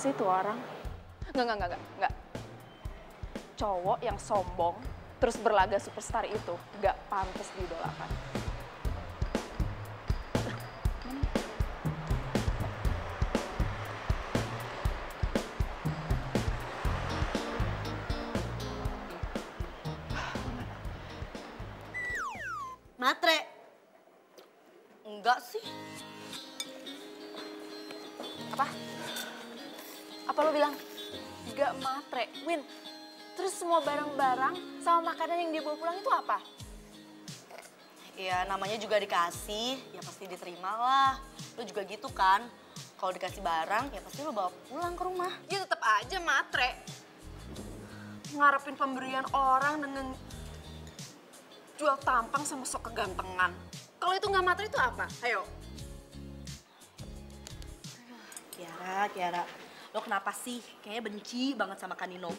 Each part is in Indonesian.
sih tuh orang? Enggak. Cowok yang sombong terus berlaga superstar itu nggak pantas diidolakan. Matre. Enggak sih. Apa? Apa lo bilang? Nggak matre, Win. Terus semua barang-barang sama makanan yang dia bawa pulang itu apa? Ya namanya juga dikasih, ya pasti diterima lah. Lo juga gitu kan? Kalau dikasih barang, ya pasti lo bawa pulang ke rumah. Ya tetap aja matre. Ngarepin pemberian orang dengan jual tampang sama sok kegantengan. Kalau itu nggak matre itu apa? Ayo. Kiara, lo kenapa sih? Kayaknya benci banget sama Kanino.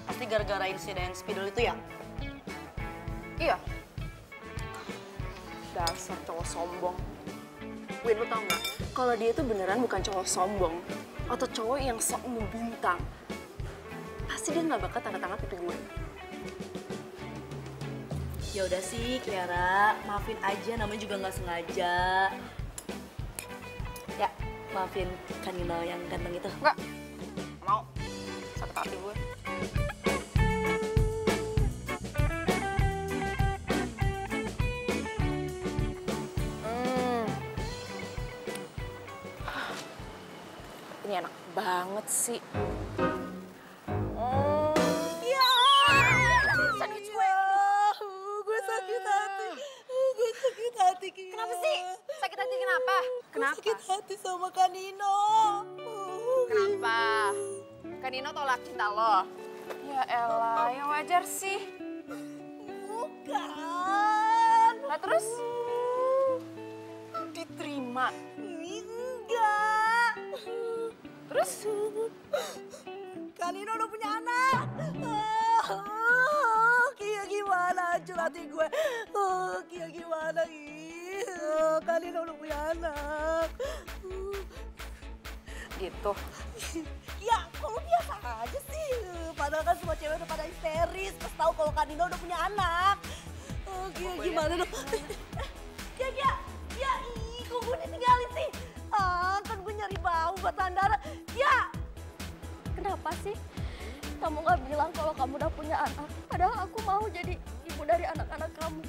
Pasti gara-gara insiden spidol itu ya? Iya. Dasar cowok sombong. Win, lu tau nggak? Kalau dia itu beneran bukan cowok sombong atau cowok yang sok membintang, pasti dia nggak bakal tanda tangan pipi gue. Ya udah sih, Kiara, maafin aja, namanya juga nggak sengaja. Ya, maafin Kanino yang ganteng itu. Nggak mau. Sakit hati gue. Ini enak banget sih. Ya, sandwich gue. Gue sakit hati. Gue sakit hati, Kiara. Kenapa sih? Sakit hati kenapa? Kenapa? Sakit hati sama Kanino. Kenapa? Kan Nino tolak cinta lo. Ya elah, ya wajar sih. Bukan. Nah terus? Diterima. Enggak. Terus? Kanino udah punya anak. Kia gimana hancur hati gue. Kia gimana Kanino udah punya anak. Gitu. Ya, kalau biasa aja sih. Padahal kan semua cewek udah pada histeris pas tahu kalau Kanino udah punya anak. Kia gimana dong? Kia. Ya, kok gue ditinggalin sih? Kan gue nyari bau buat Andara. Ya. Kenapa sih kamu nggak bilang kalau kamu udah punya anak? Padahal aku mau jadi ibu dari anak-anak kamu.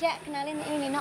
Ya, kenalin ini Nino.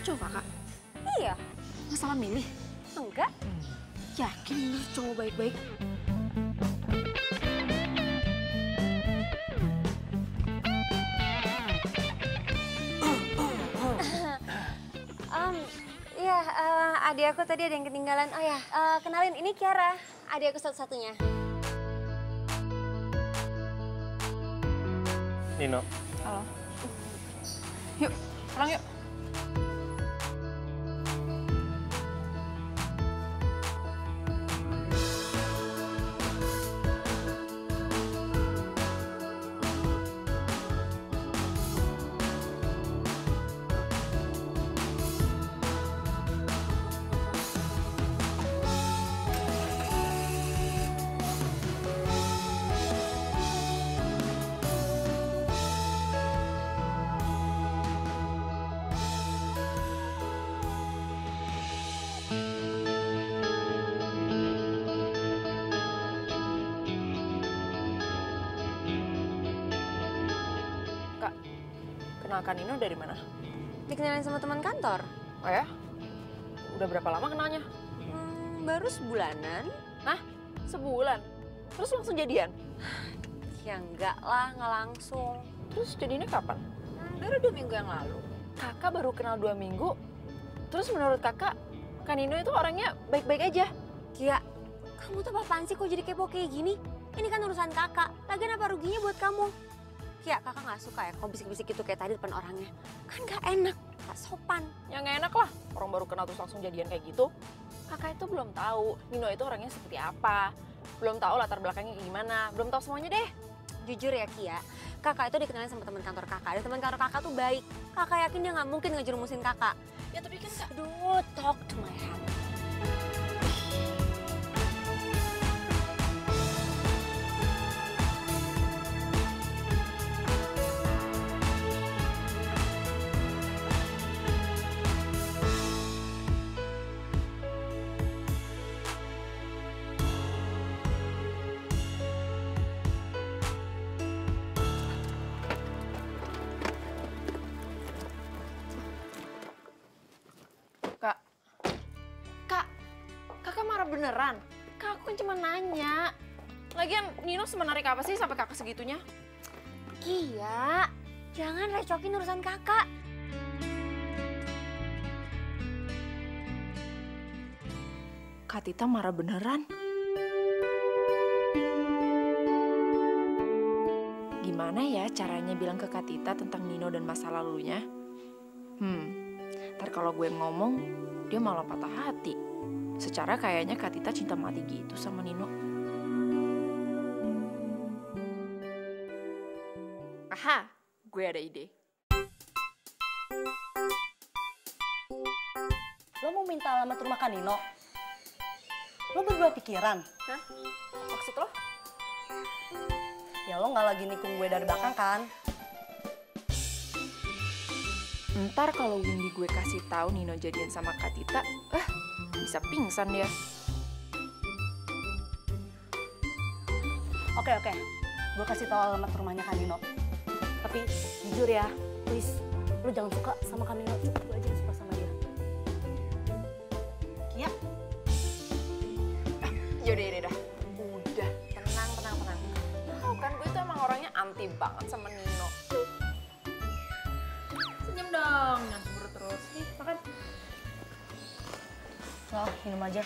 tuh cowok kakak? Iya, Nggak salah milih? enggak. Yakin bener cowok baik-baik? Iya, adik aku tadi ada yang ketinggalan. Oh ya, kenalin ini Kiara, adik aku satu-satunya. Nino. Halo. Yuk, pulang yuk. Kak, kenalkan Nino dari mana? Dikenalin sama teman kantor. Oh ya? Udah berapa lama kenalnya? Baru sebulanan. Hah? Sebulan? Terus langsung jadian? Ya enggak lah, nggak langsung. Terus jadinya kapan? Baru 2 minggu yang lalu. Kakak baru kenal 2 minggu. Terus menurut kakak, Kak Nino itu orangnya baik-baik aja. Kia, kamu tuh apaan sih kok jadi kepo kayak gini? Ini kan urusan kakak. Lagian apa ruginya buat kamu? Kia, kakak nggak suka ya kalau bisik-bisik gitu kayak tadi depan orangnya. Kan nggak enak, nggak sopan. Ya nggak enak lah, orang baru kenal terus langsung jadian kayak gitu. Kakak itu belum tahu Nino itu orangnya seperti apa. Belum tahu latar belakangnya kayak gimana. Belum tahu semuanya deh. Jujur ya Kia, kakak itu dikenalin sama teman kantor kakak. Dan teman kantor kakak tuh baik. Kakak yakin dia nggak mungkin ngejerumusin kakak. Ya tapi kan Kak, Aduh, talk to my heart. Kak, Kak, kakak marah beneran? Kak, aku kan cuma nanya. Lagian Nino semenarik apa sih sampai kakak segitunya? Kia, jangan recokin urusan kakak. Kak Tita marah beneran? Gimana ya caranya bilang ke Kak Tita tentang Nino dan masa lalunya? Ntar kalau gue ngomong, dia malah patah hati. Secara kayaknya Kak Tita cinta mati gitu sama Nino. Aha, gue ada ide. Lo mau minta alamat rumah Kak Nino? Lo berdua pikiran? Hah? Maksud lo? Ya lo nggak lagi nikung gue dari belakang kan? Ntar kalau Windy gue kasih tahu Nino jadian sama Kak Tita, bisa pingsan dia. Oke, gue kasih tahu alamat rumahnya Kak Nino. Tapi jujur ya, please, lo jangan suka sama Kak Nino. Gue aja yang suka sama dia. Kia, Yaudah. Udah, tenang. Tahu kan gue tuh emang orangnya anti banget sama Nino. Senyum dong, jangan cemburu terus. Nih, makan. lo minum aja.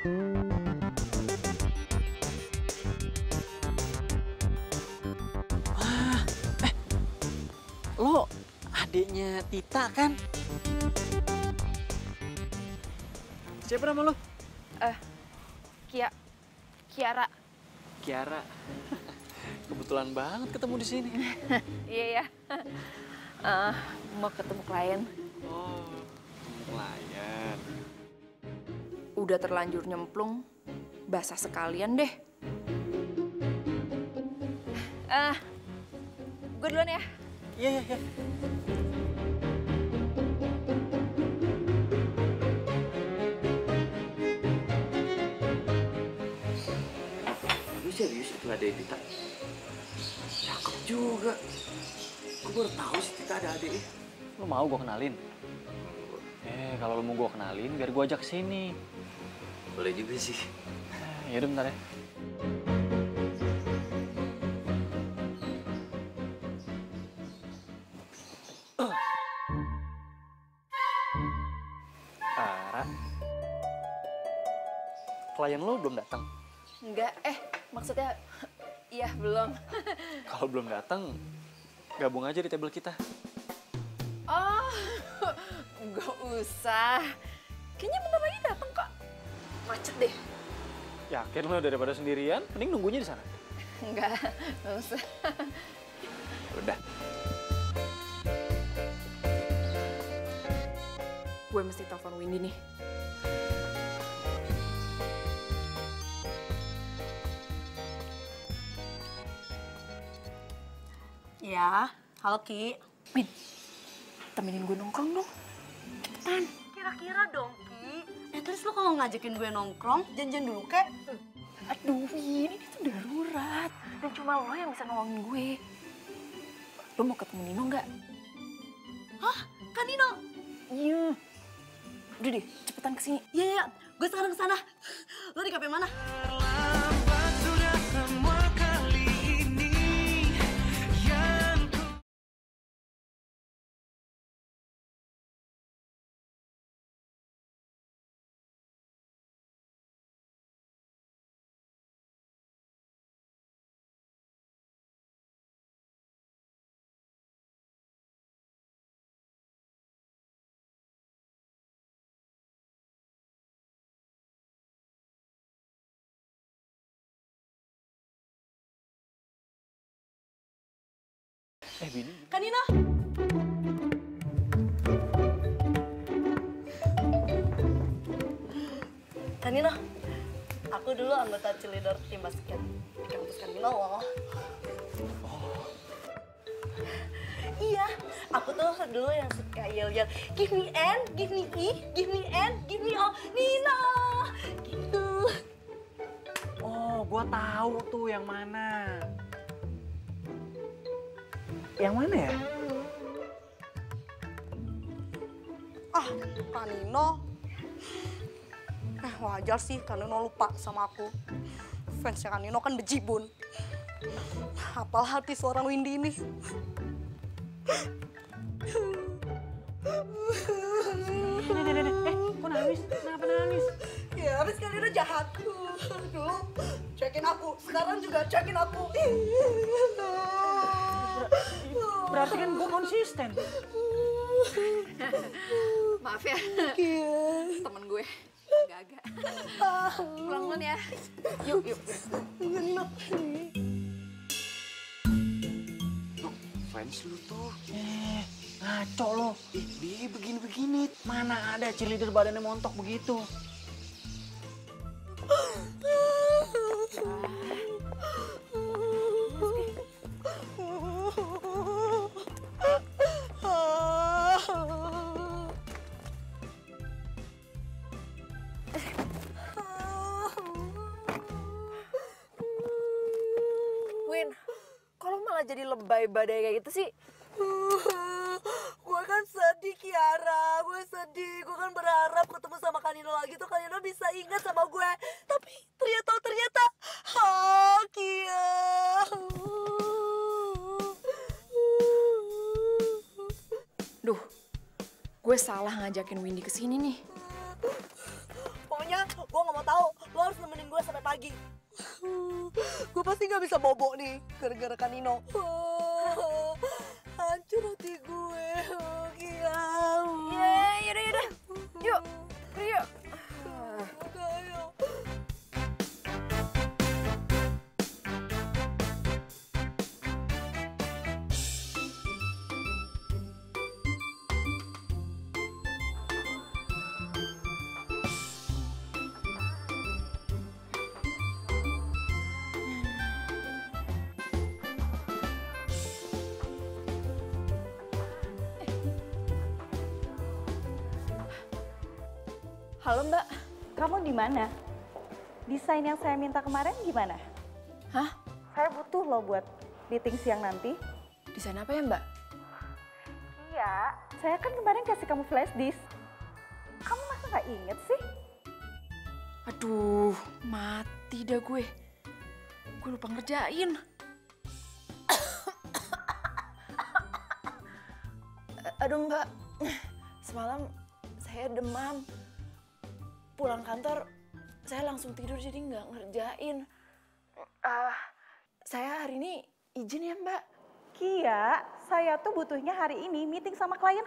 Lo adiknya Tita kan? Siapa nama lo? Kiara. Kiara. Kebetulan banget ketemu di sini. Iya ya. Mau ketemu klien. Oh, klien. Udah terlanjur nyemplung, basah sekalian deh. Gue duluan ya. Iya, iya, iya. Lu serius itu ada Tita? Cakep juga. Gue baru tahu sih Tita ada adiknya. Lu mau gue kenalin? Kalau lu mau gue kenalin, biar gue ajak ke sini. Boleh juga sih. Yaudah bentar ya. Ara, klien lo belum datang? Enggak, maksudnya iya belum. Kalau belum datang, gabung aja di table kita. Oh, nggak usah. Kayaknya bentar lagi datang kok. Macet deh. Yakin lo daripada sendirian, mending nunggunya di sana. Enggak usah. Udah. Gue mesti telepon Windy nih. Ya, halo Ki. Win, temenin gue nongkrong dong. Cepetan. Kira-kira dong Ki. Terus lo kalau ngajakin gue nongkrong, janjian dulu kek. Aduh, Win, ini tuh darurat. Dan cuma lo yang bisa nolongin gue. Lo mau ketemu Nino nggak? Hah? Kan Nino? Iya. Udah deh, cepetan kesini. Iya, gue sekarang kesana. Lo di kafe mana? Bini. Kan Nino? Kan Nino, aku dulu anggota cheerleader tim basket di kampus Kanino loh. Iya, aku tuh dulu yang suka yel-yel, give me N, give me E, give me N, give me O, Nino, gitu. Oh, gua tahu tuh yang mana. Yang mana ya? Kak Nino. Wajar sih Kak Nino lupa sama aku. Fansnya Kak Nino kan bejibun. Apalah hati seorang Windy ini. Kok nangis? Kenapa nangis? Ya, habis Kak Nino jahat. Dulu cuekin aku, sekarang juga cuekin aku. Berarti kan gue konsisten. Maaf ya, temen gue agak-agak. Pulang duluan ya. Yuk. Nino. Fans lu tuh. Ngaco lo. Dia begini-begini. Mana ada cheerleader badannya montok begitu. Win, kalau malah jadi lebay badai kayak gitu sih? Gue kan sedih, Kiara. Gue sedih. Gue kan berharap ketemu sama Kanino lagi tuh Kanino bisa ingat sama gue. Tapi ternyata, Kia. Duh, gue salah ngajakin Windy ke sini nih. Pokoknya gue gak mau tahu. nggak bisa bobo nih gara-gara Kak Nino. Hancur hati gue. Gila. Yaudah. Yuk, pergi yuk. Ayo. Halo Mbak. Kamu di mana? Desain yang saya minta kemarin gimana? Hah? Saya butuh loh buat meeting siang nanti. Desain apa ya Mbak? Iya, saya kan kemarin kasih kamu flash disk. Kamu masa nggak inget sih? Aduh, mati dah gue. Gue lupa ngerjain. Aduh Mbak, semalam saya demam. Pulang kantor, saya langsung tidur jadi nggak ngerjain. Saya hari ini izin ya Mbak. Kia, saya tuh butuhnya hari ini meeting sama klien.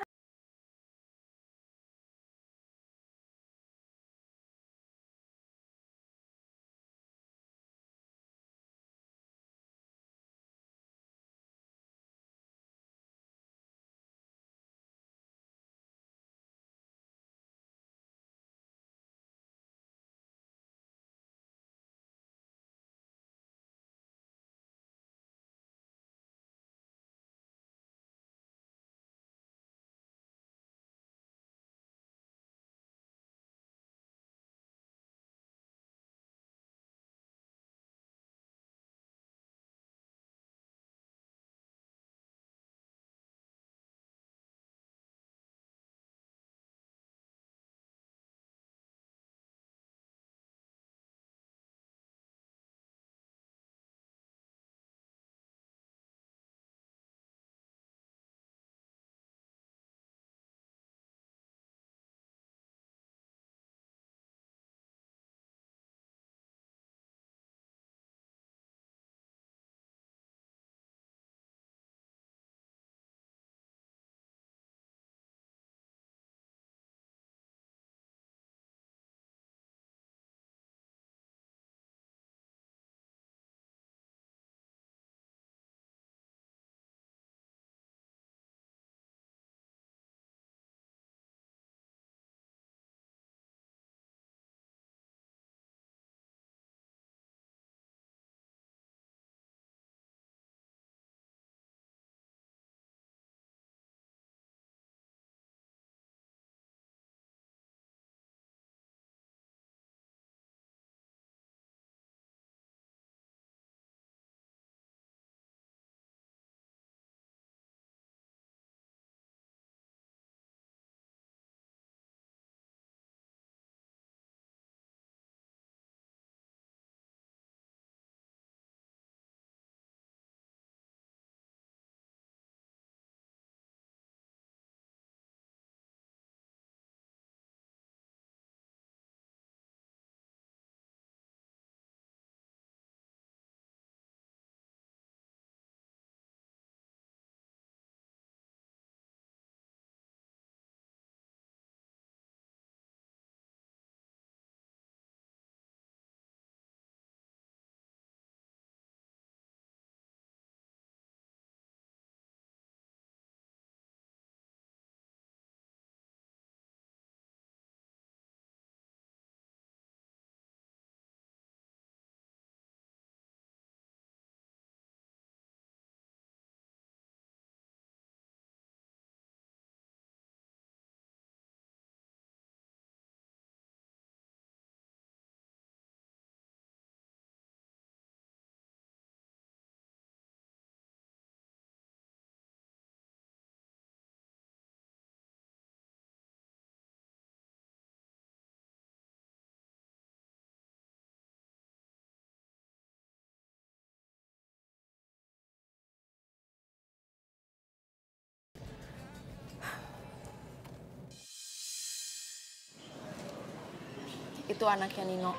Itu anaknya Nino.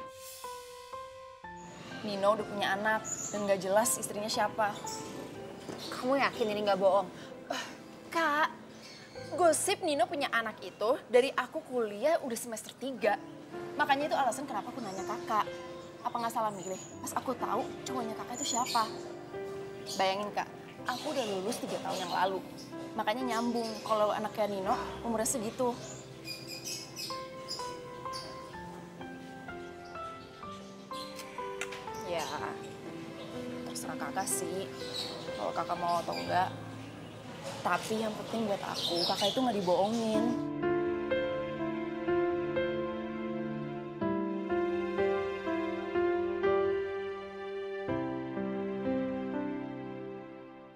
Nino udah punya anak dan gak jelas istrinya siapa. Kamu yakin ini nggak bohong? Kak, gosip Nino punya anak itu dari aku kuliah udah semester 3. Makanya itu alasan kenapa aku nanya kakak. Apa nggak salah milih? Pas aku tahu cowoknya kakak itu siapa. Bayangin kak, aku udah lulus 3 tahun yang lalu. Makanya nyambung kalau anaknya Nino umurnya segitu. Ya, terserah kakak sih. Kalau kakak mau atau enggak. Tapi yang penting buat aku, kakak itu nggak dibohongin.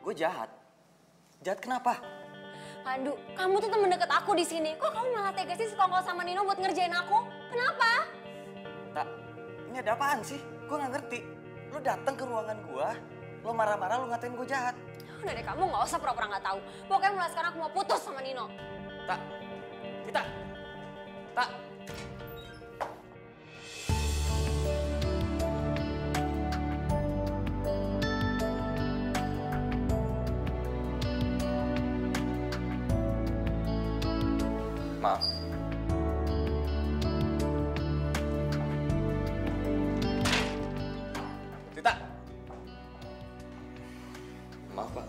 Gue jahat. Jahat kenapa? Aduh, kamu tuh temen deket aku di sini. Kok kamu malah tega sih sekongkol sama Nino buat ngerjain aku? Kenapa? Tak, ini ada apaan sih? Gue nggak ngerti. Lo datang ke ruangan gue, lo marah-marah, lo ngatain gue jahat. Udah deh, kamu nggak usah pura-pura nggak tahu. Pokoknya mulai sekarang aku mau putus sama Nino. Tak, Tita, tak. Maaf. Tita. Maaf, Pak.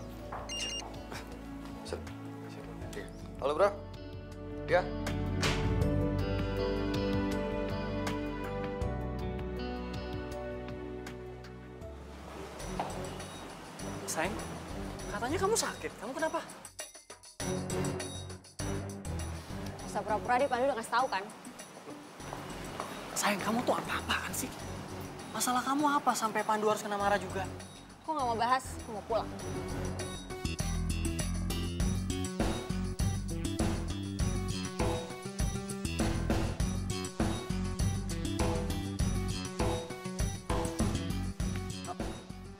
Halo, Bro. Ya. Sayang, katanya kamu sakit. Kamu kenapa? Usah pura-pura deh, Pandu udah ngasih tahu kan? Sayang, kamu tuh apa-apaan sih? Masalah kamu apa sampai Pandu harus kena marah juga? Aku nggak mau bahas, aku mau pulang.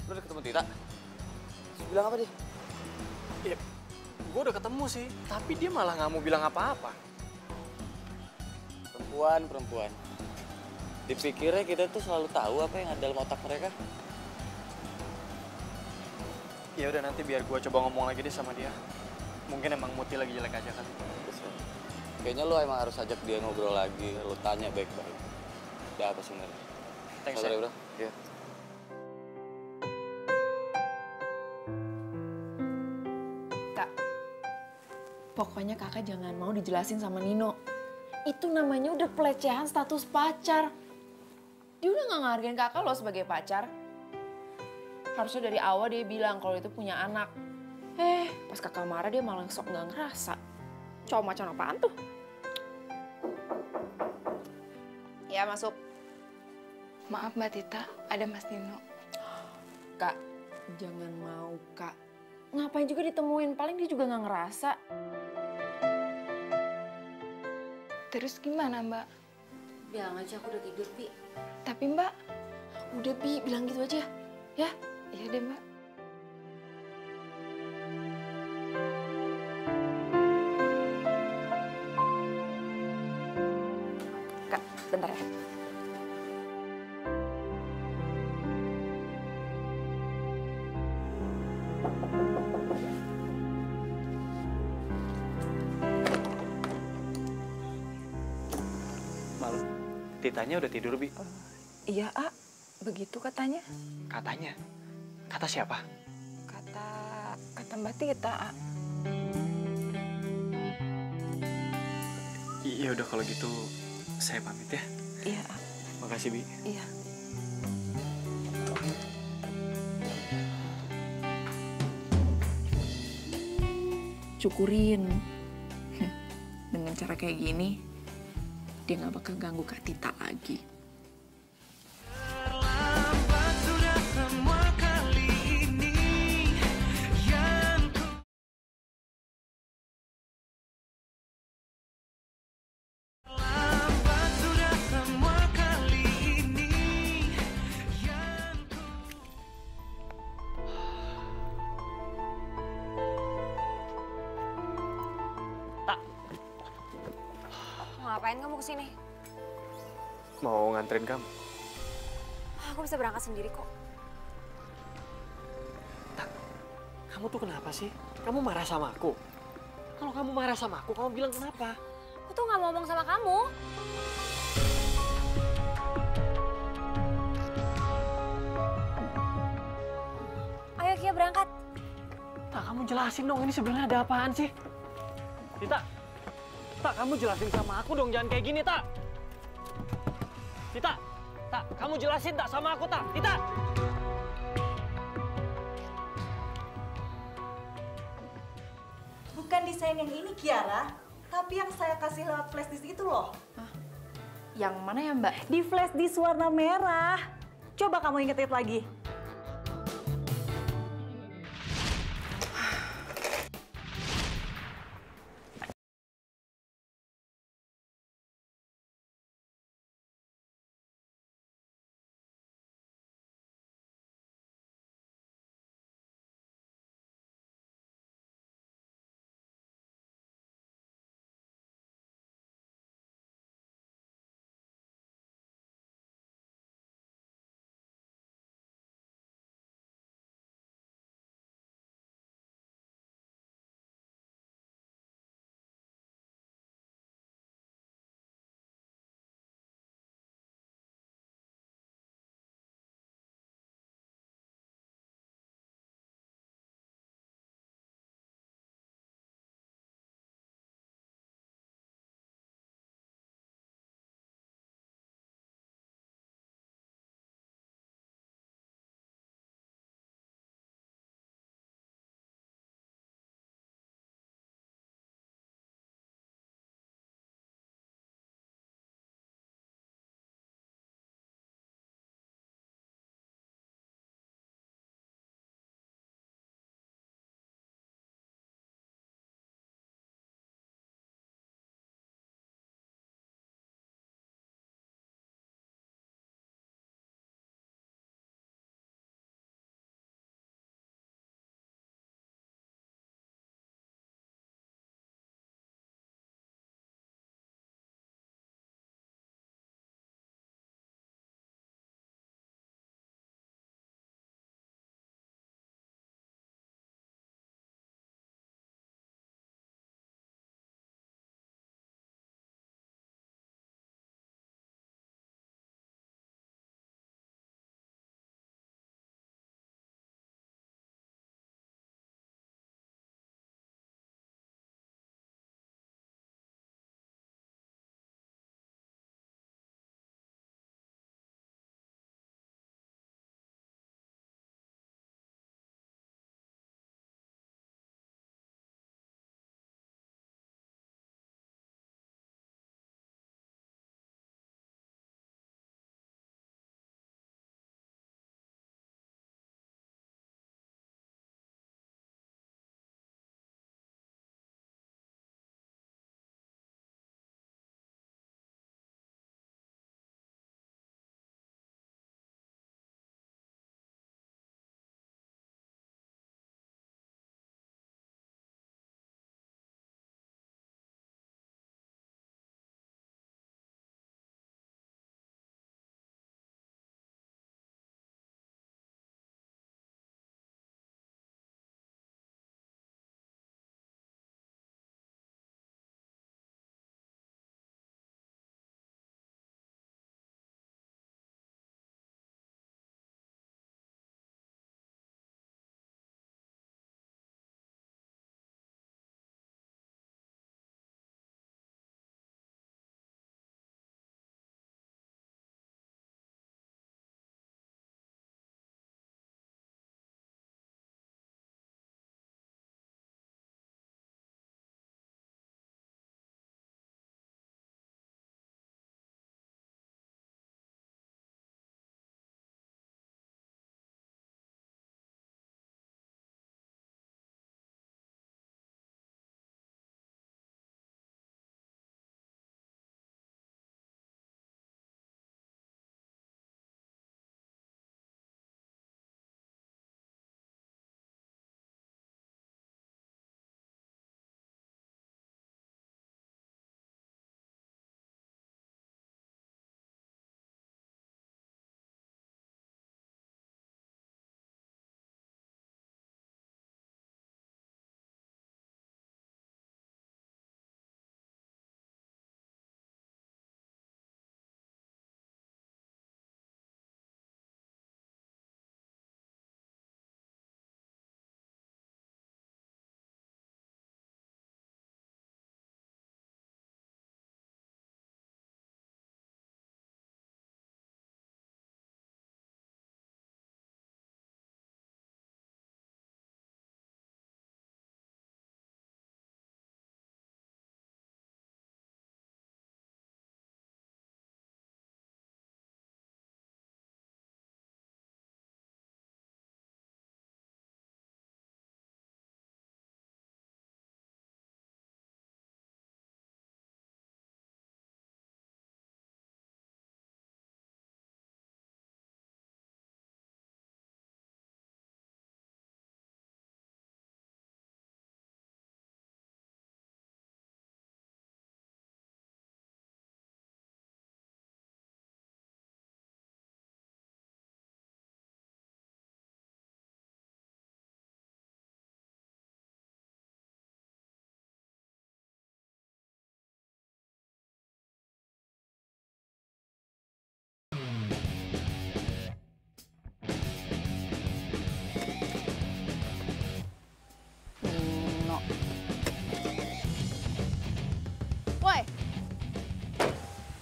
Lo udah ketemu Tita? Bilang apa dia? Ya, gue udah ketemu sih. Tapi dia malah nggak mau bilang apa-apa. Perempuan. Dipikirnya kita tuh selalu tahu apa yang ada dalam otak mereka. Ya udah, nanti biar gue coba ngomong lagi deh sama dia. Mungkin emang moodnya lagi jelek aja kan. Kayaknya lo emang harus ajak dia ngobrol lagi. Lo tanya baik-baik. Ada apa sebenarnya? Thanks, Sorry, ya. Bro. Iya. Kak, pokoknya kakak jangan mau dijelasin sama Nino. Itu namanya udah pelecehan status pacar. Dia udah gak ngehargain kakak loh sebagai pacar. Harusnya dari awal dia bilang kalau itu punya anak. Pas kakak marah dia malah sok gak ngerasa. Cowok macam apaan tuh? Ya, masuk. Maaf Mbak Tita, ada Mas Nino. Kak, jangan mau, Kak. Ngapain juga ditemuin, paling dia juga gak ngerasa. Terus gimana Mbak? Bilang aja aku udah tidur, Pi. Tapi Mbak, Udah, Bi, bilang gitu aja. Ya? iya deh Mbak. Kak, bentar ya. Malu. Titanya udah tidur, Bi. Iya, A. Begitu katanya. Katanya. Kata siapa? Kata Mbak Tita, A. Iya udah, kalau gitu saya pamit ya. Iya, A. Makasih, Bi. Iya. Syukurin. Dengan cara kayak gini, dia gak bakal ganggu Kak Tita lagi. Ngapain kamu kesini? Mau nganterin kamu? Aku bisa berangkat sendiri kok. Tak, kamu tuh kenapa sih? Kamu marah sama aku? Kalau kamu marah sama aku, kamu bilang kenapa? Aku tuh nggak mau ngomong sama kamu. Ayo Kia berangkat. Tak, kamu jelasin dong ini sebenarnya ada apaan sih? Tita, Tak, kamu jelasin sama aku dong, jangan kayak gini, Tak. Tita, Tak, kamu jelasin Tak sama aku, Tak. Tita. Bukan desain yang ini Kiara, tapi yang saya kasih lewat flash disk itu loh. Yang mana ya Mbak? Di flash disk warna merah. Coba kamu inget-inget lagi.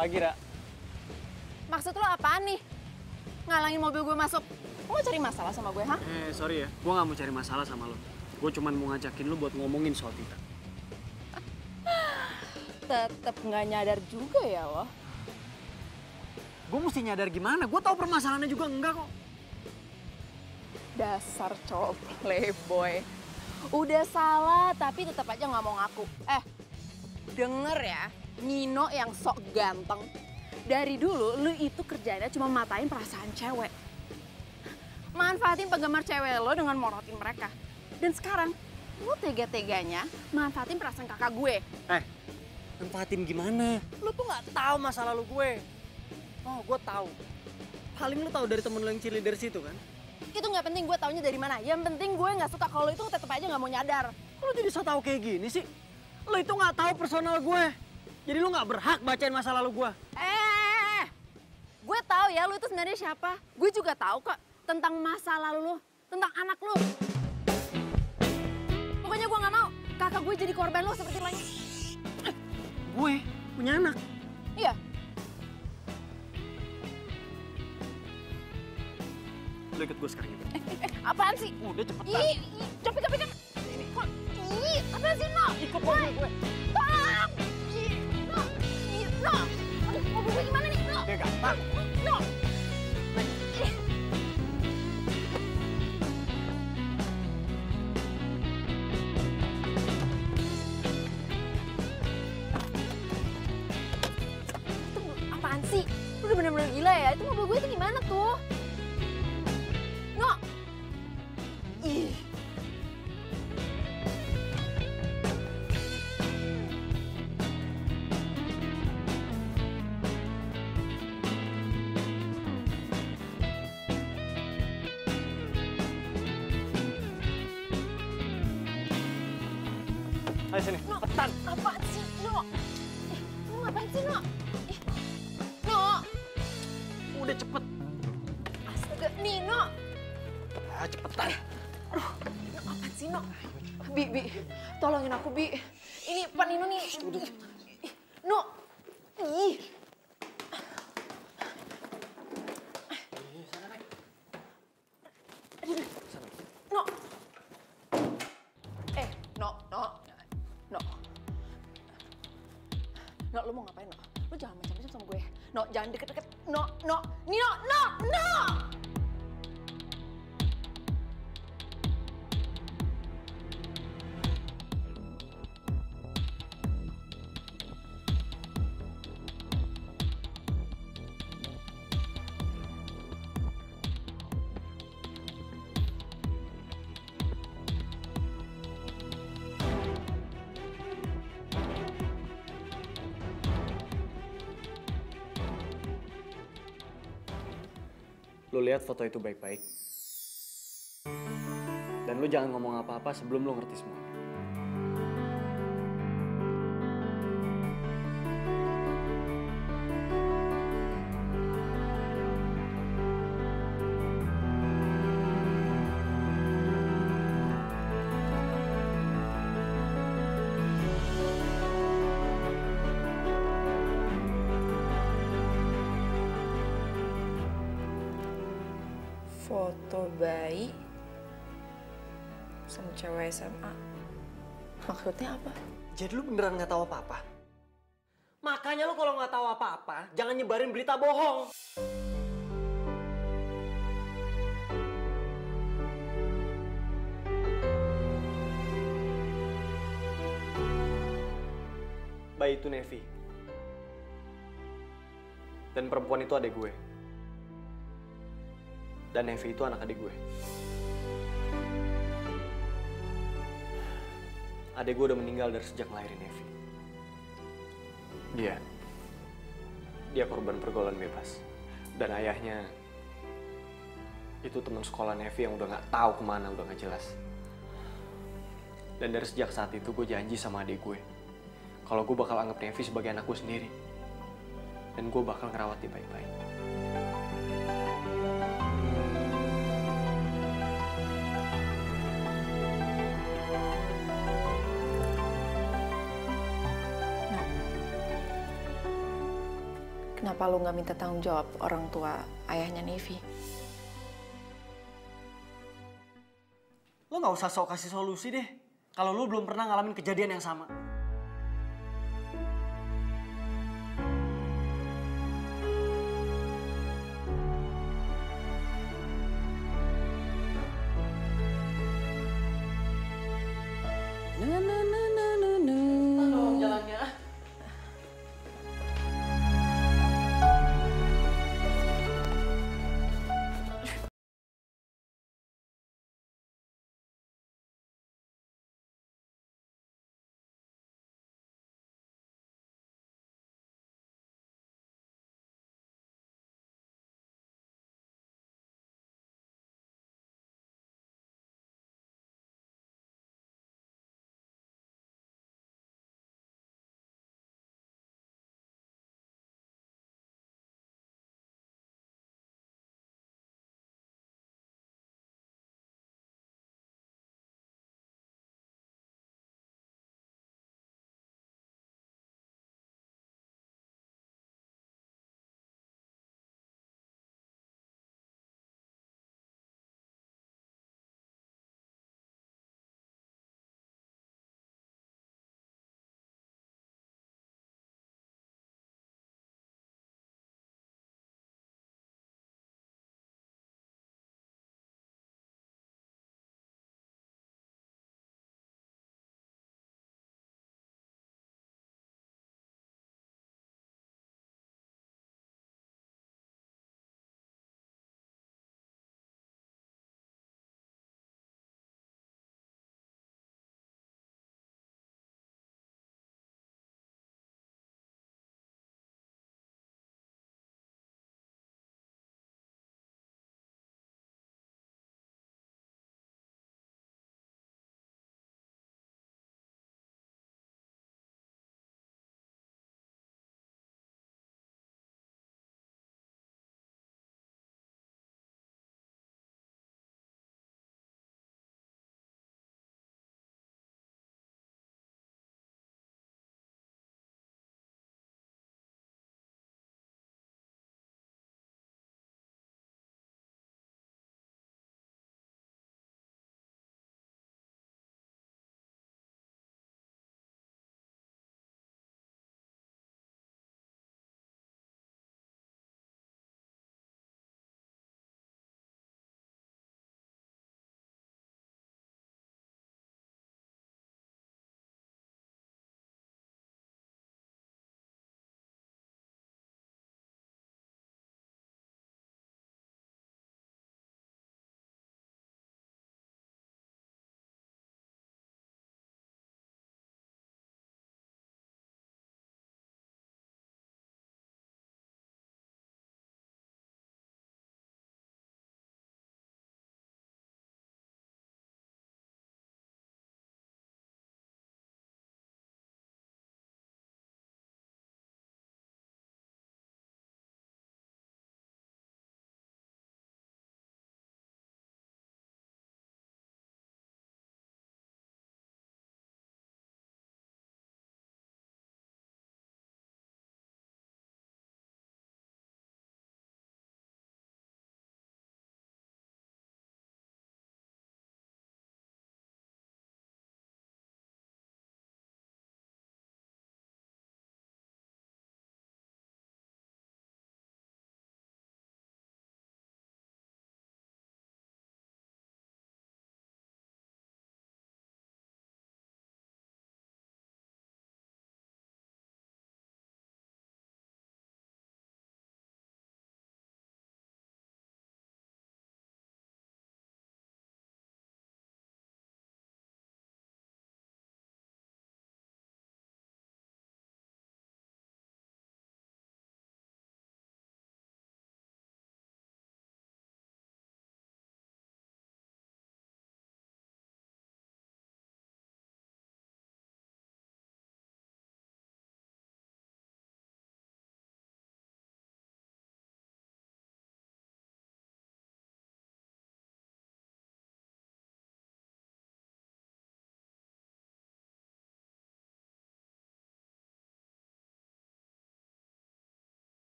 Pagi, Ra. Maksud lo apaan nih? Ngalangin mobil gue masuk. Lo mau cari masalah sama gue, ha? Sorry ya. Gue gak mau cari masalah sama lo. Gue cuman mau ngajakin lo buat ngomongin soal Tita. Tetep nggak nyadar juga ya lo. Gue mesti nyadar gimana? Gue tahu permasalahannya juga enggak kok. Dasar cowok playboy. Udah salah tapi tetap aja nggak mau ngaku. Denger ya, Nino yang sok ganteng. Dari dulu lu itu kerjanya cuma matain perasaan cewek. Manfaatin penggemar cewek lo dengan morotin mereka. Dan sekarang lu tega-teganya manfaatin perasaan kakak gue. Manfaatin gimana? Lu tuh nggak tahu masa lalu gue. Oh, gue tahu. Paling lu tahu dari temen lu yang cheerleaders itu kan? Itu nggak penting gue taunya dari mana. Yang penting gue nggak suka kalau itu tetap aja nggak mau nyadar. Lu jadi so tau kayak gini sih? Lu itu nggak tahu personal gue. Jadi lu nggak berhak bacain masa lalu gue. Gue tahu ya lu itu sebenarnya siapa. Gue juga tahu kok tentang masa lalu lu, tentang anak lu. Pokoknya gue nggak mau kakak gue jadi korban lu seperti lain. Gue punya anak. Iya. Lu ikut gue sekarang juga. Apaan sih? Udah cepetan. Cepet kan. Apaan sih, No? Ikut mobil gue. Tolong! No! Aduh, mobil gue gimana nih, No? Ya gampang. No! Itu apaan sih? Lu udah bener-bener gila ya? Itu mobil gue itu gimana tuh? No! Ih. Ayo sini, No, cepetan. apaan sih, No? Lu ngapain sih, No? No! Udah cepet. Astaga, Nino! Cepetan. Aduh, Nino apaan sih, No? Bi, tolongin aku, Bi. Ini Pak Nino nih. No! Ih! No! No, lu mau ngapain, No? Lu jangan macam-macam sama gue. No, jangan deket-deket. No! Nino, no! Lu lihat foto itu baik-baik. Dan lu jangan ngomong apa-apa sebelum lu ngerti semuanya. Foto bayi sama cewek SMA. Maksudnya apa? Jadi lu beneran nggak tahu apa-apa? Makanya lu kalau nggak tahu apa-apa, jangan nyebarin berita bohong. Bayi itu Nevi. Dan perempuan itu adik gue. Dan Nevi itu anak adik gue. Adik gue udah meninggal dari sejak ngelahirin Nevi. Dia korban pergaulan bebas. Dan ayahnya itu teman sekolah Nevi yang udah nggak tahu kemana, udah nggak jelas. Dan dari sejak saat itu gue janji sama adik gue kalau gue bakal anggap Nevi sebagai anak gue sendiri. Dan gue bakal ngerawat dia baik-baik. kenapa lu nggak minta tanggung jawab orang tua ayahnya Nevi? Lo nggak usah sok kasih solusi deh. Kalau lo belum pernah ngalamin kejadian yang sama.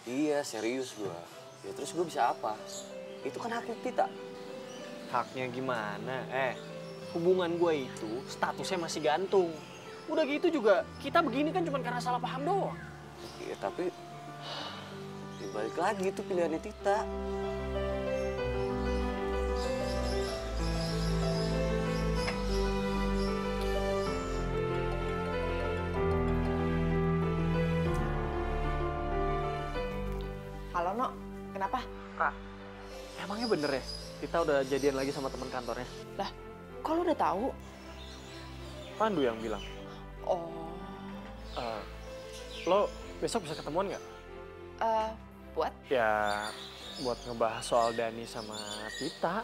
Iya, serius gua. Ya terus gua bisa apa? Itu kan haknya Tita. Haknya gimana? Hubungan gue itu statusnya masih gantung. Udah gitu juga, kita begini kan cuma karena salah paham doang. Iya, tapi ya balik lagi itu pilihannya Tita. Halo, No. Kenapa? Kak, emangnya bener ya? Tita udah jadian lagi sama teman kantornya? Lah, kok lo udah tahu? Pandu yang bilang. Oh. Lo besok bisa ketemuan nggak? Buat? Ya, buat ngebahas soal Dani sama Tita.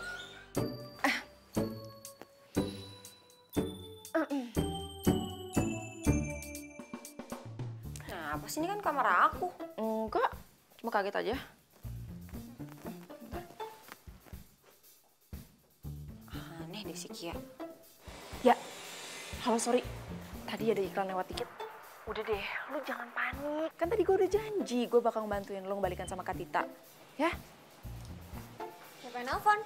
Kenapa sih, ini kan kamar aku? Enggak, cuma kaget aja. Aneh deh si Kia. Ya, halo sorry. Tadi ada iklan lewat dikit. Udah deh, lu jangan panik. Kan tadi gue udah janji, gue bakal ngebantuin lu ngebalikan sama Kak Tita. Ya? Siapa yang nelfon?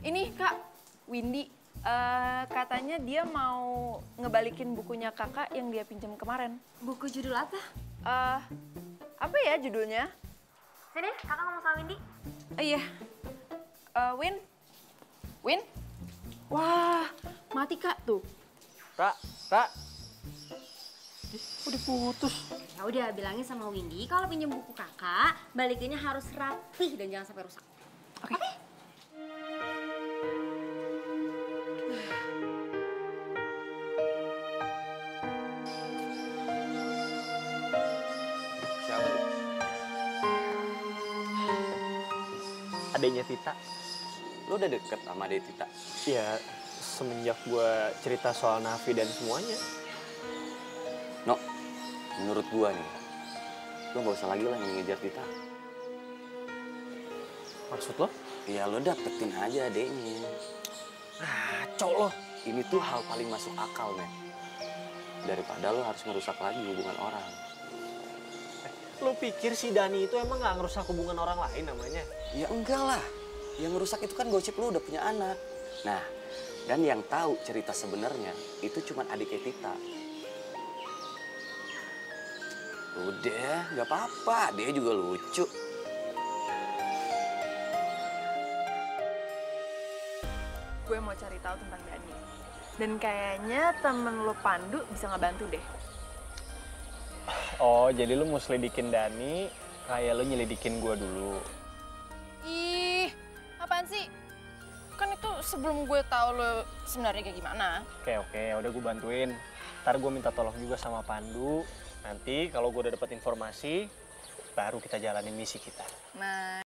Ini Kak, Windy. Katanya dia mau ngebalikin bukunya kakak yang dia pinjam kemarin. Buku judul apa? Apa ya judulnya? Sini, kakak ngomong sama Windy. Iya. Win? Win? Wah, mati Kak tuh. Kak. Udah putus. Ya udah, bilangin sama Windy kalau pinjam buku kakak, balikinnya harus rapih dan jangan sampai rusak. Oke. Siapa tuh? Adanya Tita. Lo udah deket sama adek Tita? Ya, semenjak gue cerita soal Nafi dan semuanya. No, menurut gua nih, lo gak usah lagi lah ngejar Tita. Maksud lo? Ya lo dapetin aja adeknya. Ngaco lo. Ini tuh hal paling masuk akal, men. Daripada lo harus ngerusak lagi hubungan orang. Lo pikir si Dani itu emang gak ngerusak hubungan orang lain namanya? Ya enggak lah. Yang ngerusak itu kan gosip lo udah punya anak. Nah, dan yang tahu cerita sebenarnya itu cuma adiknya Tita. Udah, gak apa-apa. Dia juga lucu. Gue mau cari tahu tentang Dani. Dan kayaknya temen lo Pandu bisa ngebantu deh. Oh, jadi lo mau selidikin Dani, kayak lo nyelidikin gue dulu. Ih, apaan sih? Kan itu sebelum gue tahu lo sebenarnya kayak gimana. Oke, udah gue bantuin. Ntar gue minta tolong juga sama Pandu. Nanti kalau gue udah dapat informasi, baru kita jalanin misi kita. Nah,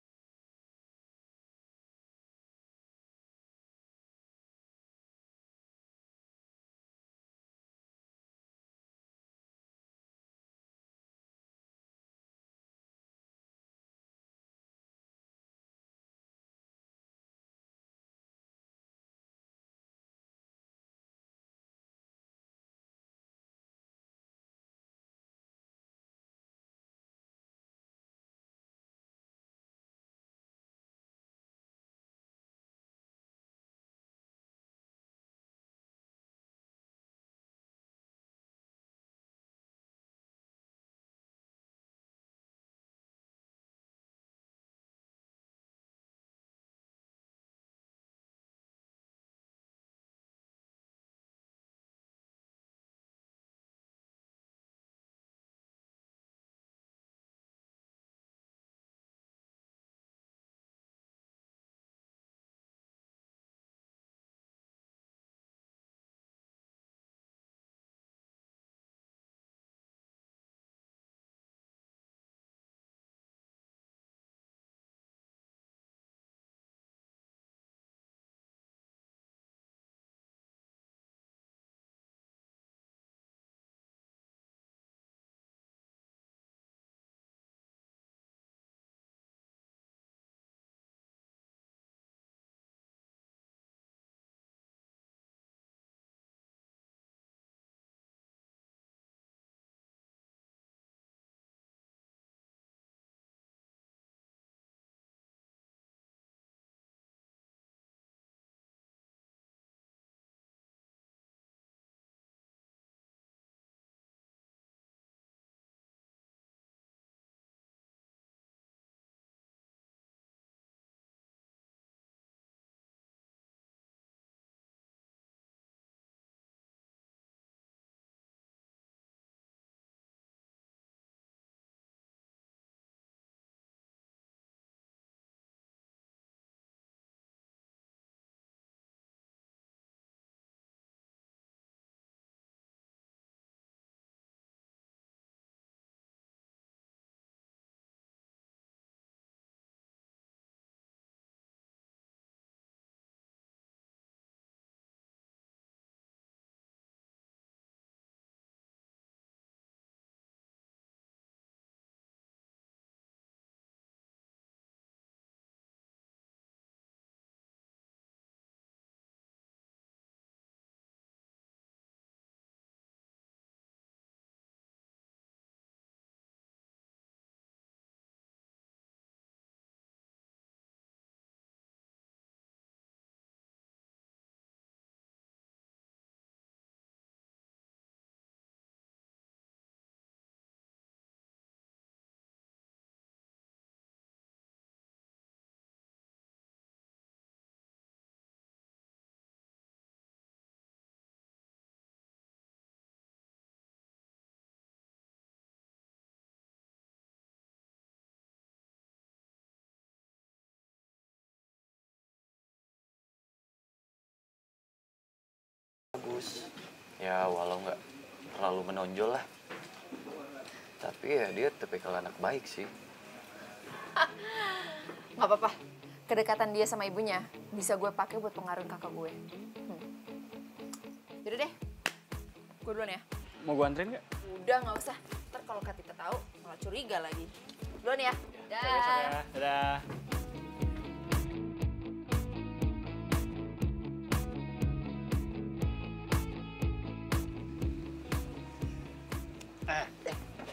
bagus. Ya walau nggak terlalu menonjol lah. Tapi ya dia tipikal anak baik sih. Nggak apa-apa. Kedekatan dia sama ibunya bisa gue pakai buat pengaruhin kakak gue. Yaudah deh, gue duluan ya. Mau gue anterin nggak? Udah, nggak usah. Ntar kalau Kak Tita tahu malah curiga lagi. Duluan ya. Dah. Dadah.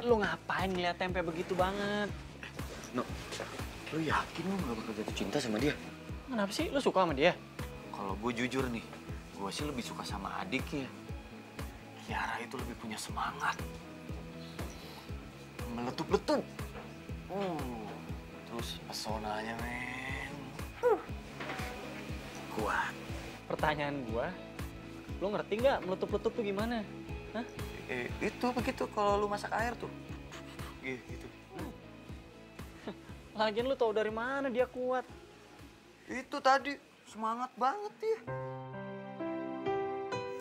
Lu ngapain ngeliat tempe begitu banget? No, lu yakin lu gak bakal jatuh cinta sama dia? Kenapa sih? Lu suka sama dia? Kalau gue jujur nih, gue sih lebih suka sama adiknya. Kiara itu lebih punya semangat. Meletup-letup. Terus pesonanya, men. Kuat. Pertanyaan gua, lu ngerti nggak meletup-letup tuh gimana? Hah? Itu begitu kalau lu masak air tuh. Gitu. Lagian lu tau dari mana dia kuat? Itu tadi semangat banget dia.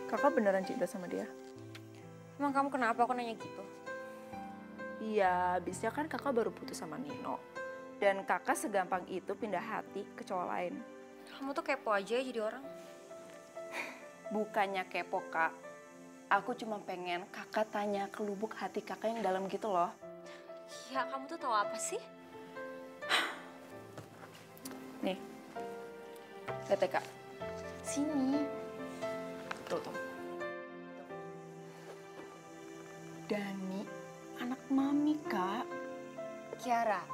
Kakak beneran cinta sama dia? Emang kamu kenapa aku nanya gitu? Iya, abisnya kan kakak baru putus sama Nino. Dan kakak segampang itu pindah hati ke cowok lain. Kamu tuh kepo aja ya jadi orang. Bukannya kepo, Kak. Aku cuma pengen kakak tanya ke lubuk hati kakak yang dalam gitu loh. Ya, kamu tuh tahu apa sih? Nih, lihat ya, Kak. Sini. Tuh. Dani, anak mami, Kak. Kiara,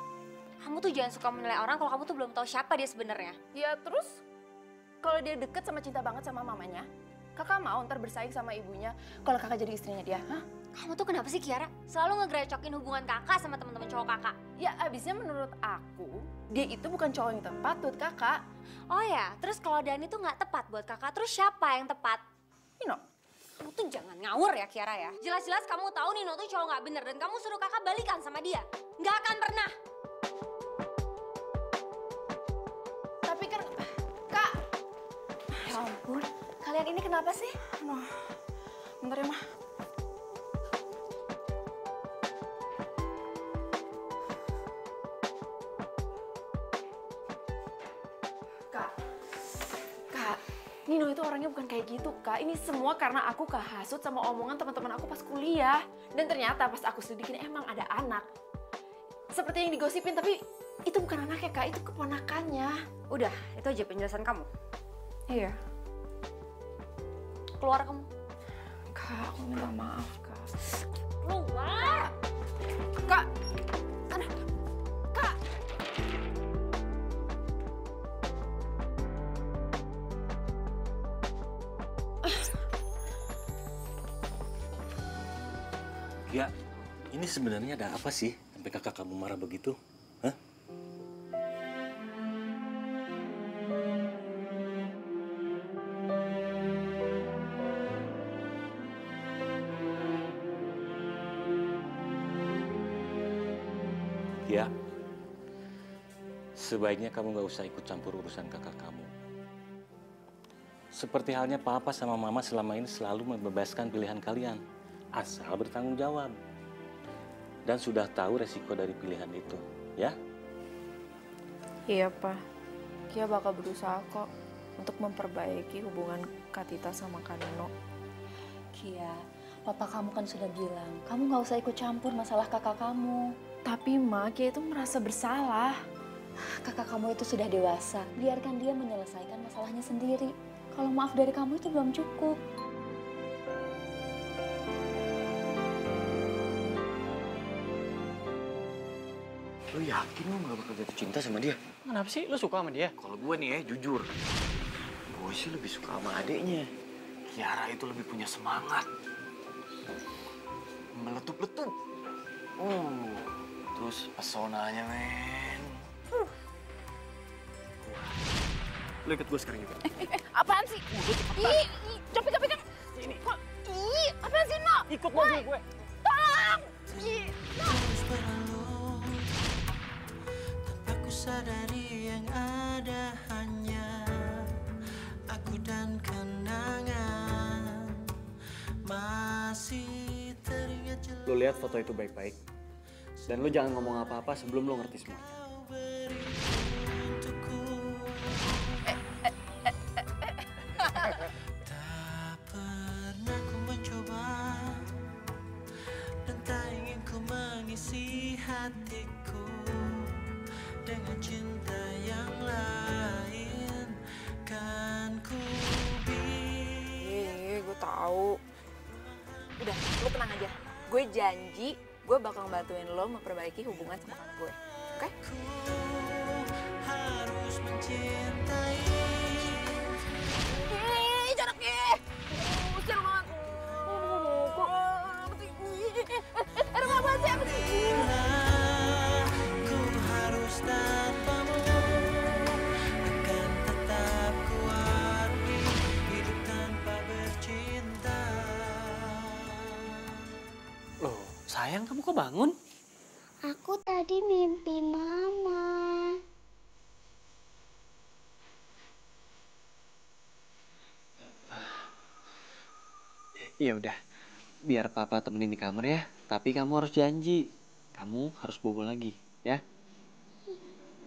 kamu tuh jangan suka menilai orang kalau kamu tuh belum tahu siapa dia sebenarnya. Ya terus, kalau dia deket sama cinta banget sama mamanya, kakak mau ntar bersaing sama ibunya kalau kakak jadi istrinya dia, hah? Kamu tuh kenapa sih Kiara? Selalu ngegerecokin hubungan kakak sama teman-teman cowok kakak. Ya abisnya menurut aku, dia itu bukan cowok yang tepat buat kakak. Oh ya, terus kalau Dani tuh nggak tepat buat kakak, terus siapa yang tepat? Nino. Kamu tuh jangan ngawur ya Kiara ya. Jelas-jelas kamu tahu Nino tuh cowok nggak bener dan kamu suruh kakak balikan sama dia. Nggak akan pernah. Tapi kan, Kak. Ya ampun, kalian ini kenapa sih? Aduh, bentar ya, Mah. Nino itu orangnya bukan kayak gitu, Kak. Ini semua karena aku kehasut sama omongan teman-teman aku pas kuliah. Dan ternyata pas aku selidikin emang ada anak. Seperti yang digosipin, tapi itu bukan anaknya, Kak. Itu keponakannya. Udah, itu aja penjelasan kamu. Iya. Keluar kamu. Kak, aku minta maaf, Kak. Keluar! Kak! Aduh. Kak! Ya, ini sebenarnya ada apa sih sampai kakak kamu marah begitu? Hah? Ya, sebaiknya kamu nggak usah ikut campur urusan kakak kamu. Seperti halnya papa sama mama selama ini selalu membebaskan pilihan kalian. Asal bertanggung jawab. Dan sudah tahu resiko dari pilihan itu, ya? Iya, Pak. Kia bakal berusaha kok untuk memperbaiki hubungan Kak Tita sama Kak Nino. Kia, papa kamu kan sudah bilang, kamu nggak usah ikut campur masalah kakak kamu. Tapi, Ma, Kia itu merasa bersalah. Kakak kamu itu sudah dewasa, biarkan dia menyelesaikan masalahnya sendiri. Kalau maaf dari kamu itu belum cukup. Lu yakin lu gak bakal jatuh cinta sama dia? Kenapa sih? Lu suka sama dia? Kalau gue nih ya, jujur. Gue sih lebih suka sama adiknya. Kiara itu lebih punya semangat. Meletup-letup. Terus pesonanya, men. Lu ikut gue sekarang juga. Apaan sih? Copi. Ini. Apaan sih, No? Ikut mobil gue. Tolong! Tanpa ku sadari yang ada hanya aku dan kenangan. Lo lihat foto itu baik-baik. Dan lo jangan ngomong apa-apa sebelum lo ngerti semuanya. Tak pernah ku mencoba dan tak ingin ku mengisi hatiku dengan cinta yang lain. Kan ku Gue tahu. Udah, lo tenang aja. Gue janji, gue bakal ngebantuin lo memperbaiki hubungan sama kakak gue. Oke? harus mencintai. Jaraknya! Usir banget. Ada apa sih? Apa sih? Ku harus tanpamu akan tetap kuat hidup tanpa bercinta. Loh, sayang kamu kok bangun? Aku tadi mimpi mama. Ya udah, biar papa temenin di kamar ya. Tapi kamu harus janji, kamu harus bobo lagi, ya?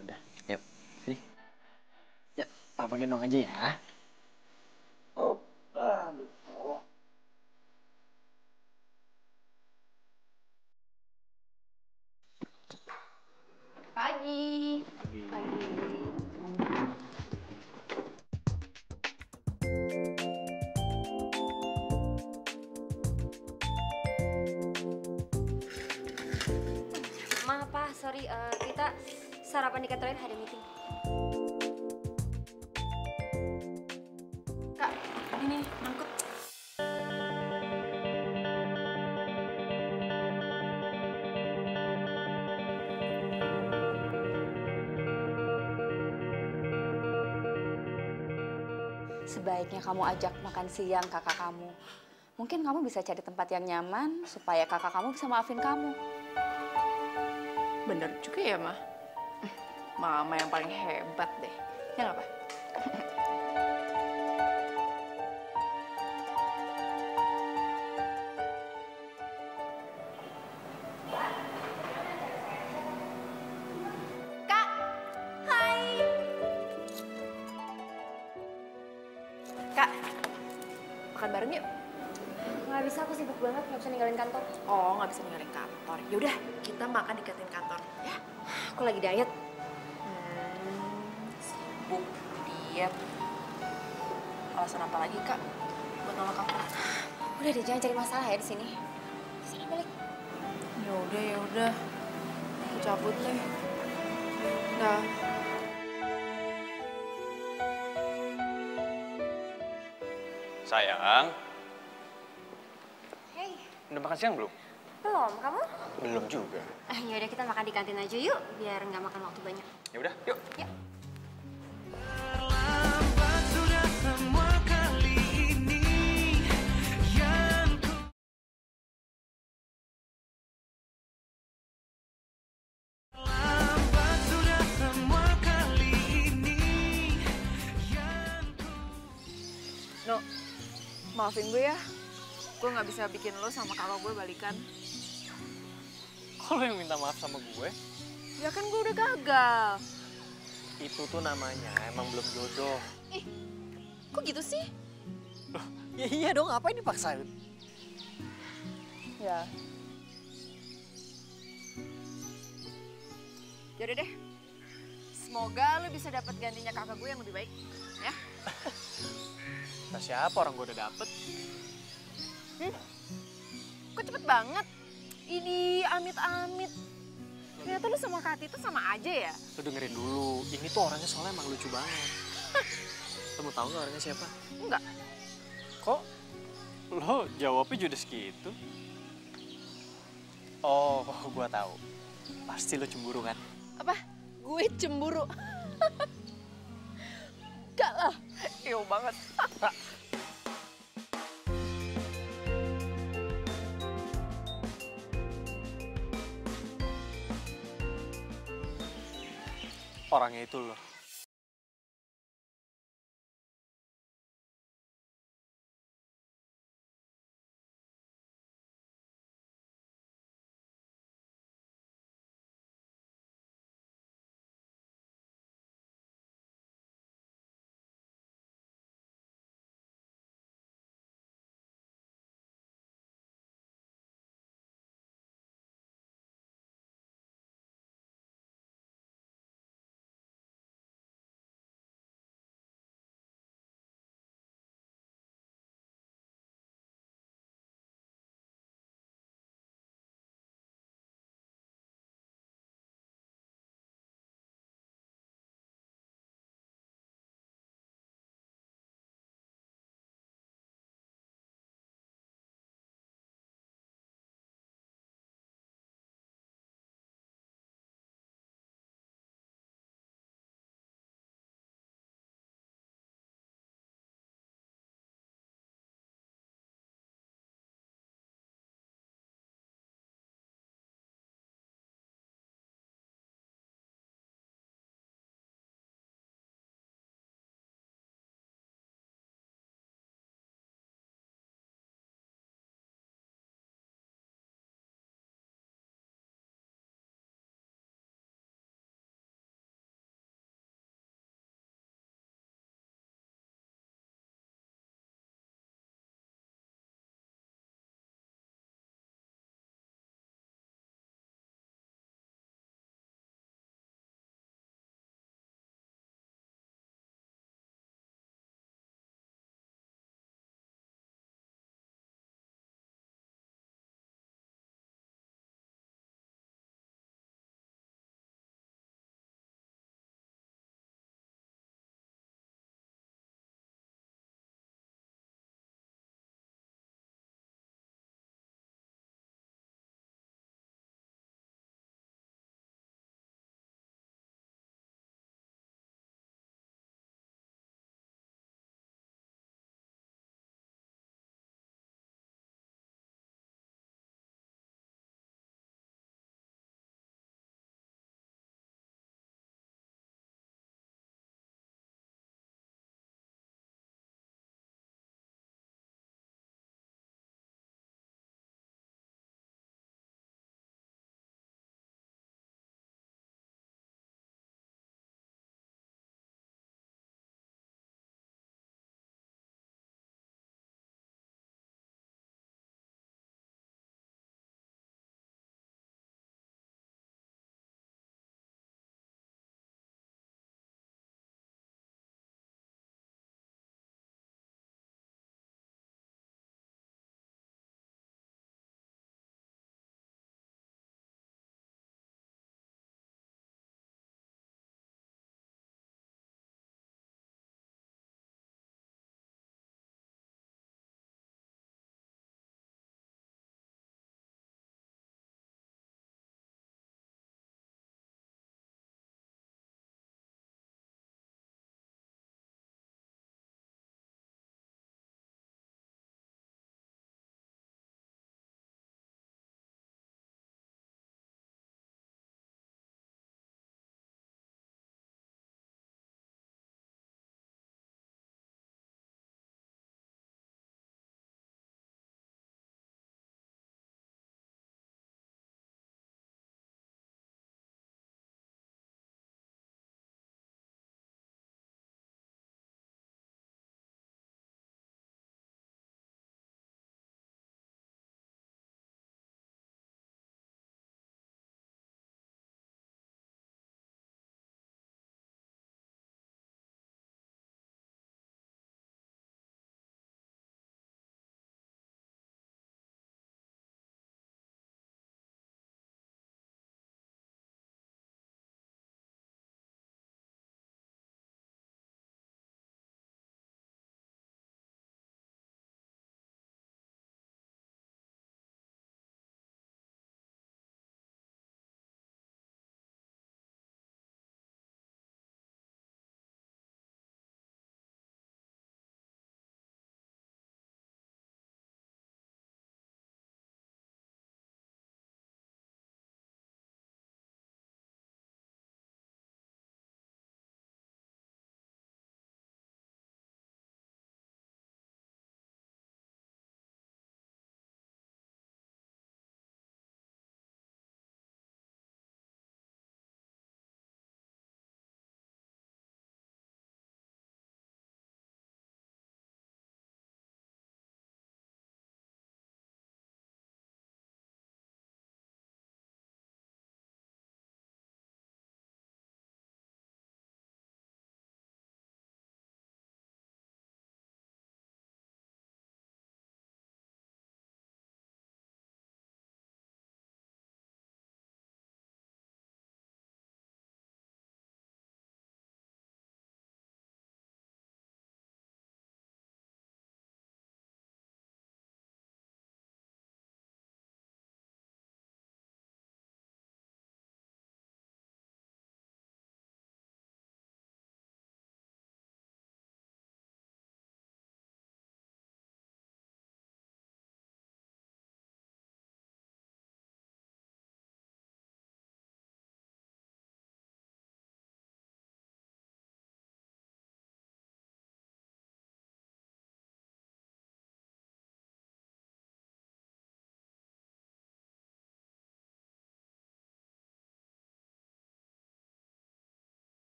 Udah, yuk, sini. Ya, papa gendong aja ya. Pagi. Maaf Pak, sorry, kita sarapan di kantor lain ada meeting. Kak, ini mangkuk. Sebaiknya kamu ajak makan siang kakak kamu. Mungkin kamu bisa cari tempat yang nyaman supaya kakak kamu bisa maafin kamu. Bener juga ya, Ma. Mama yang paling hebat deh. Ya nggak, Pak? Kak! Hai! Kak, makan bareng yuk. Nggak bisa, aku sibuk banget, nggak bisa ninggalin kantor. Oh, nggak bisa ninggalin kantor. Yaudah, kita makan di kantin kantor. Ya? Aku lagi diet. Sibuk, diet. Alasan apa lagi, Kak? Buat nolak aku? Udah deh, jangan cari masalah ya di sini. Sana balik. Ya udah. Aku cabut deh. Dah. Sayang, Hey, udah makan siang belum? belum, kamu? Belum juga. Ya udah kita makan di kantin aja yuk, biar nggak makan waktu banyak. Ya udah, yuk. Yuk. Terlambat sudah semua kali ini yang ku terlambat sudah semua kali ini yang ku No, maafin gue ya. Gue nggak bisa bikin lo sama kakak gue balikan. Kok lo yang minta maaf sama gue? Ya kan gue udah gagal. Itu tuh namanya emang belum jodoh. Kok gitu sih? Ya iya dong, ngapain dipaksain? Ya. Yaudah deh. Semoga lo bisa dapat gantinya kakak gue yang lebih baik. Ya? Nah siapa orang gue udah dapet? Kok cepet banget? Ini amit-amit. Ternyata lu sama Kak Tita sama aja ya? Lo dengerin dulu, ini tuh orangnya soalnya emang lucu banget. Lo mau tahu nggak orangnya siapa? Enggak. Kok lo jawabnya judes gitu? Oh, gua tahu. Pasti lo cemburu kan? Apa? Gue cemburu. Enggak lah. Ew banget. Orangnya itu lo.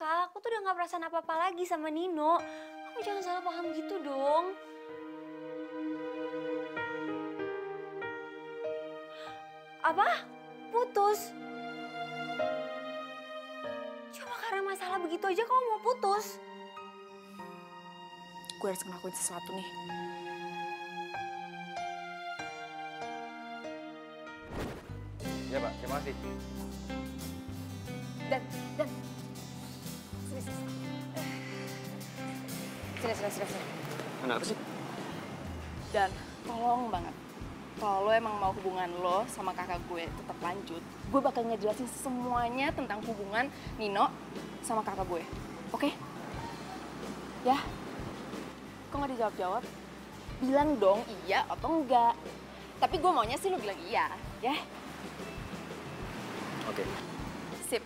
Kak, aku tuh udah gak perasaan apa-apa lagi sama Nino. Kamu jangan salah paham gitu dong. Apa? Putus? Cuma karena masalah begitu aja kamu mau putus? Gue harus ngelakuin sesuatu nih. Ya Pak, terima kasih. Dan. Sini. Kenapa sih? Dan, tolong banget. Kalau lo emang mau hubungan lo sama kakak gue tetap lanjut, gue bakal ngejelasin semuanya tentang hubungan Nino sama kakak gue. Oke? Ya? Kok nggak dijawab-jawab? Bilang dong iya atau enggak. Tapi gue maunya sih lo bilang iya, ya? Oke. Sip.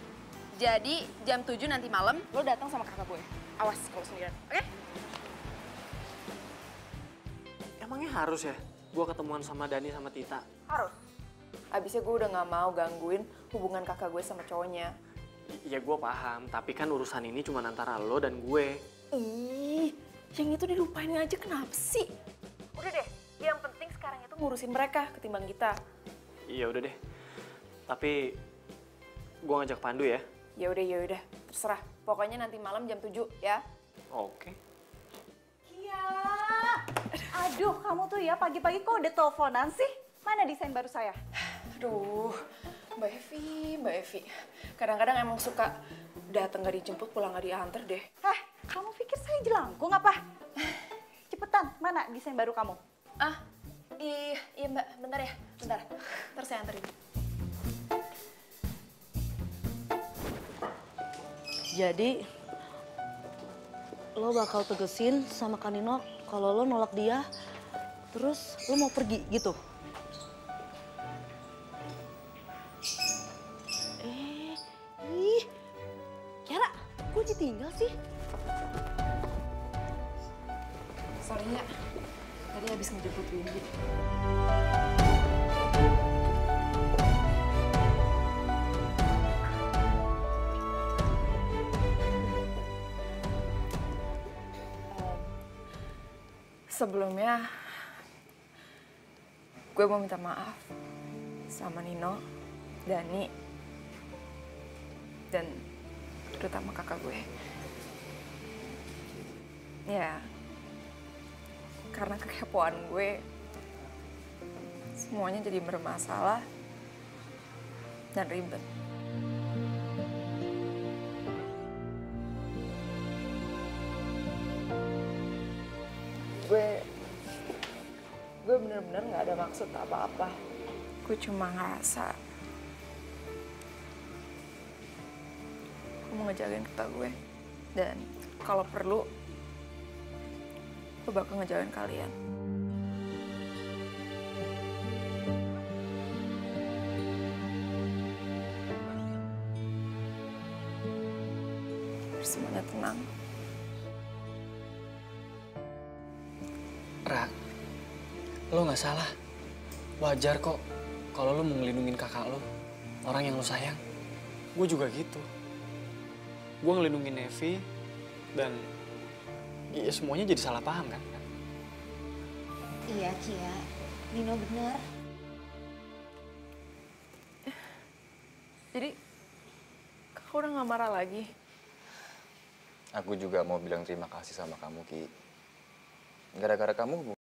Jadi jam 7 nanti malam lo datang sama kakak gue. Awas kalau sendirian, oke? Emangnya harus ya gue ketemuan sama Dani sama Tita? Harus. Abisnya gue udah gak mau gangguin hubungan kakak gue sama cowoknya. Iya gue paham, tapi kan urusan ini cuma antara lo dan gue. Ih, yang itu dilupain aja kenapa sih? Udah deh, yang penting sekarang itu ngurusin mereka ketimbang kita. Iya udah deh, tapi gue ngajak Pandu ya. Ya udah, terserah. Pokoknya nanti malam jam 7 ya. Oke. Kia, aduh kamu tuh ya pagi-pagi kok udah teleponan sih? Mana desain baru saya? Aduh, Mbak Evi. Kadang-kadang emang suka datang gak dijemput, pulang gak diantar deh. Kamu pikir saya jelangkung apa? Cepetan, mana desain baru kamu? Iya Mbak, bentar ya, bentar. Ntar saya anterin. Jadi, lo bakal tegesin sama Kanino kalau lo nolak dia, terus lo mau pergi gitu? Kiara, kok ditinggal sih? Sorry ya, tadi habis ngejemput Windy. Sebelumnya, gue mau minta maaf sama Nino, Dani, dan terutama kakak gue. Ya, karena kekepoan gue, semuanya jadi bermasalah dan ribet. Gue bener-bener gak ada maksud apa-apa. Gue cuma ngerasa gue mau ngejagain kakak gue. Dan kalau perlu, gue bakal ngejagain kalian. Biar semuanya tenang. Ra, lo nggak salah. Wajar kok kalau lo mau ngelindungin kakak lo, orang yang lo sayang. Gue juga gitu. Gue ngelindungin Nevi dan ya semuanya jadi salah paham kan? Iya, Kia. Nino bener. Jadi, kakak udah gak marah lagi? Aku juga mau bilang terima kasih sama kamu, Ki. Gara-gara kamu hubungan